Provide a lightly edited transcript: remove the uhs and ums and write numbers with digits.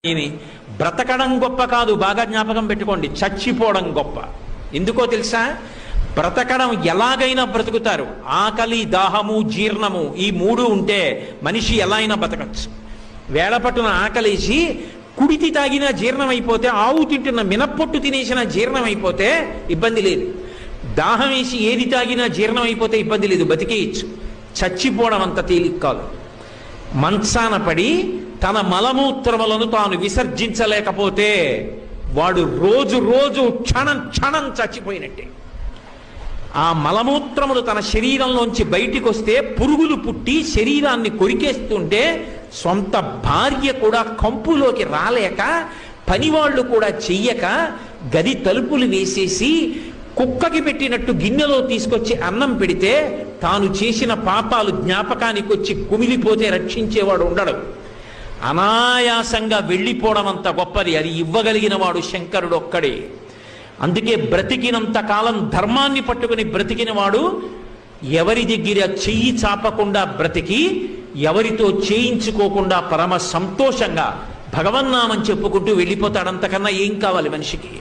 ఇది బ్రతకడం గొప్ప కాదు, బాగా జ్ఞాపకం పెట్టుకోండి, చచ్చిపోవడం గొప్ప. ఎందుకో తెలుసా? బ్రతకడం ఎలాగైనా బ్రతుకుతారు. ఆకలి, దాహము, జీర్ణము ఈ మూడు ఉంటే మనిషి ఎలా అయినా బ్రతకచ్చు. వేళపట్టున ఆకలేసి కుడితి తాగినా జీర్ణం అయిపోతే, ఆవు తింటున్న మినప్పొట్టు తినేసిన జీర్ణం అయిపోతే ఇబ్బంది లేదు. దాహం వేసి ఏది తాగినా జీర్ణం అయిపోతే ఇబ్బంది లేదు, బతికేయచ్చు. చచ్చిపోవడం అంత తేలిక కాదు. మంచాన పడి తన మలమూత్రములను తాను విసర్జించలేకపోతే వాడు రోజు రోజు క్షణం క్షణం చచ్చిపోయినట్టే. ఆ మలమూత్రములు తన శరీరంలోంచి బయటికి వస్తే పురుగులు పుట్టి శరీరాన్ని కొరికేస్తుంటే సొంత భార్య కూడా కంపులోకి రాలేక, పనివాళ్లు కూడా చెయ్యక, గది తలుపులు వేసేసి కుక్కకి పెట్టినట్టు గిన్నెలో తీసుకొచ్చి అన్నం పెడితే తాను చేసిన పాపాలు జ్ఞాపకానికి వచ్చి కుమిలిపోతే రక్షించేవాడు ఉండడు. అనాయాసంగా వెళ్ళిపోవడం అంత గొప్పది. అది ఇవ్వగలిగిన వాడు శంకరుడు ఒక్కడే. అందుకే బ్రతికినంత కాలం ధర్మాన్ని పట్టుకుని బ్రతికిన వాడు ఎవరి దగ్గర చెయ్యి చాపకుండా బ్రతికి, ఎవరితో చేయించుకోకుండా పరమ సంతోషంగా భగవన్నామని చెప్పుకుంటూ వెళ్ళిపోతాడు. అంతకన్నా ఏం కావాలి మనిషికి?